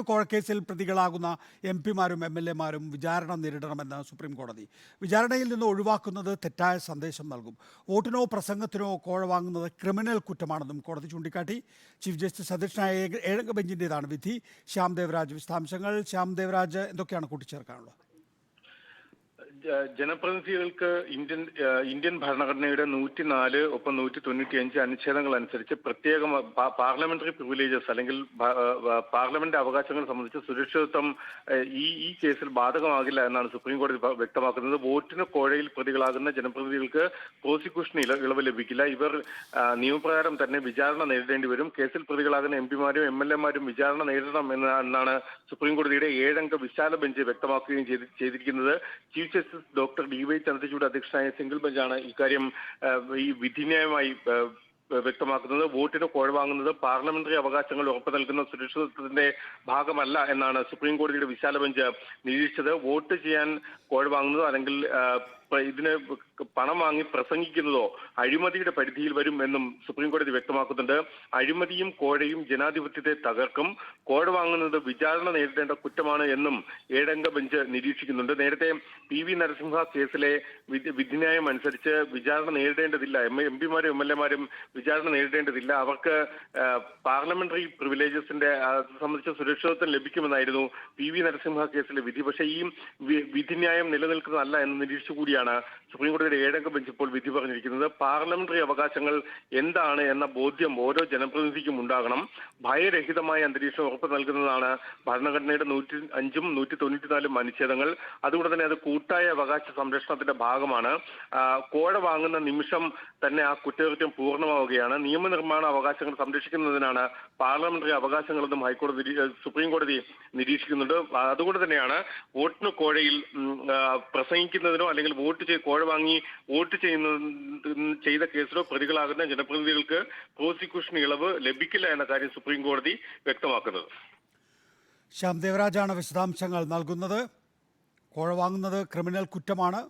കോഴക്കേസിൽ പ്രതികളാകുന്ന എം.പിമാരും എം.എൽ.എമാരും വിചാരണ നേരിടണമെന്ന് സുപ്രീം കോടതി. വിചാരണയിൽ നിന്ന് ഒഴിവാക്കുന്നത് തെറ്റായ സന്ദേശം നൽകും. വോട്ടിനോ പ്രസംഗത്തിനോ കോഴ വാങ്ങുന്നത് ക്രിമിനൽ കുറ്റമാണെന്നും കോടതി ചൂണ്ടിക്കാട്ടി. ചീഫ് ജസ്റ്റിസ് അധ്യക്ഷനായ ഏഴംഗ ബെഞ്ചിൻ്റേതാണ് വിധി. ശ്യാം ദേവരാജ് വിശദാംശങ്ങൾ. ശ്യാം ദേവരാജ്, എന്തൊക്കെയാണ് കൂട്ടിച്ചേർക്കാനുള്ളത്? ജനപ്രതിനിധികൾക്ക് ഇന്ത്യൻ ഭരണഘടനയുടെ 104 ഒപ്പം 195 അനുച്ഛേദങ്ങൾ അനുസരിച്ച് പ്രത്യേകം പാർലമെന്ററി പ്രിവിലേജസ് അല്ലെങ്കിൽ പാർലമെന്റ് അവകാശങ്ങൾ സംബന്ധിച്ച് സുരക്ഷിതത്വം ഈ കേസിൽ ബാധകമാകില്ല എന്നാണ് സുപ്രീം കോടതി വ്യക്തമാക്കുന്നത്. വോട്ടിന് കോഴയിൽ പ്രതികളാകുന്ന ജനപ്രതിനിധികൾക്ക് പ്രോസിക്യൂഷൻ ഇളവ് ലഭിക്കില്ല. ഇവർ നിയമപ്രകാരം തന്നെ വിചാരണ നേരിടേണ്ടി വരും. കേസിൽ പ്രതികളാകുന്ന എം.പിമാരും എം.എൽ.എമാരും വിചാരണ നേരിടണം എന്നാണ് സുപ്രീം കോടതിയുടെ 7 അംഗ വിശാല ബെഞ്ച് വ്യക്തമാക്കുകയും ചെയ്തിരിക്കുന്നത്. Chief justice doctor D.Y. Chandrachud അധ്യക്ഷനായ സിംഗിൾ ബെഞ്ചാണ് ഇക്കാര്യം ഈ വിധിന്യായമായി വ്യക്തമാക്കുന്നത്. വോട്ടിന് കോഴ വാങ്ങുന്നത് പാർലമെന്ററി അവകാശങ്ങൾ ഉറപ്പു നൽകുന്ന സുരക്ഷിതത്വത്തിന്റെ ഭാഗമല്ല എന്നാണ് സുപ്രീം കോടതിയുടെ വിശാല ബെഞ്ച് നിരീക്ഷിച്ചത്. വോട്ട് ചെയ്യാൻ കോഴ വാങ്ങുന്നതോ അല്ലെങ്കിൽ ഇതിന് പണം വാങ്ങി പ്രസംഗിക്കുന്നതോ അഴിമതിയുടെ പരിധിയിൽ വരും എന്നും സുപ്രീം കോടതി വ്യക്തമാക്കുന്നുണ്ട്. അഴിമതിയും കോഴയും ജനാധിപത്യത്തെ തകർക്കും. കോഴ വാങ്ങുന്നത് വിചാരണ നേരിടേണ്ട കുറ്റമാണ് എന്നും 7 അംഗ ബെഞ്ച് നിരീക്ഷിക്കുന്നുണ്ട്. നേരത്തെ PV നരസിംഹ കേസിലെ വിധിന്യായം അനുസരിച്ച് വിചാരണ നേരിടേണ്ടതില്ല. എം.പിമാരും എം.എൽ.എമാരും വിചാരണ നേരിടേണ്ടതില്ല. അവർക്ക് പാർലമെന്ററി പ്രിവിലേജസിന്റെ സംബന്ധിച്ച സുരക്ഷിതത്വം ലഭിക്കുമെന്നായിരുന്നു PV നരസിംഹ കേസിലെ വിധി. പക്ഷേ ഈ വിധിന്യായം നിലനിൽക്കുന്നതല്ല എന്ന് നിരീക്ഷിച്ചുകൂടിയാണ് സുപ്രീം കോടതിയുടെ 7 അംഗ ബെഞ്ച് ഇപ്പോൾ വിധി പറഞ്ഞിരിക്കുന്നത്. പാർലമെന്ററി അവകാശങ്ങൾ എന്താണ് എന്ന ബോധ്യം ഓരോ ജനപ്രതിനിധിക്കും ഉണ്ടാകണം. ഭയരഹിതമായ അന്തരീക്ഷം ഉറപ്പു നൽകുന്നതാണ് ഭരണഘടനയുടെ 105ഉം 194 അനുച്ഛേദങ്ങൾ. അതുകൊണ്ട് തന്നെ അത് കൂട്ടായ അവകാശ സംരക്ഷണത്തിന്റെ ഭാഗമാണ്. കോഴ വാങ്ങുന്ന നിമിഷം തന്നെ ആ കുറ്റകൃത്യം പൂർണ്ണമാവുകയാണ്. നിയമനിർമ്മാണ അവകാശങ്ങൾ സംരക്ഷിക്കുന്നതിനാണ് പാർലമെന്ററി അവകാശങ്ങളെന്നും സുപ്രീം കോടതി നിരീക്ഷിക്കുന്നുണ്ട്. അതുകൊണ്ട് തന്നെയാണ് വോട്ടിന് കോഴയിൽ പ്രസംഗിക്കുന്നതിനോ അല്ലെങ്കിൽ കോഴ വാങ്ങി വോട്ട് ചെയ്ത കേസിലോ പ്രതികളാകുന്ന ജനപ്രതിനിധികൾക്ക് പ്രോസിക്യൂഷൻ ഇളവ് ലഭിക്കില്ല എന്ന കാര്യം സുപ്രീം കോടതി വ്യക്തമാക്കുന്നത്. ശ്യാം ദേവരാജാണ് വിശദാംശങ്ങൾ നൽകുന്നത്. കോഴ വാങ്ങുന്നത് ക്രിമിനൽ കുറ്റമാണ്.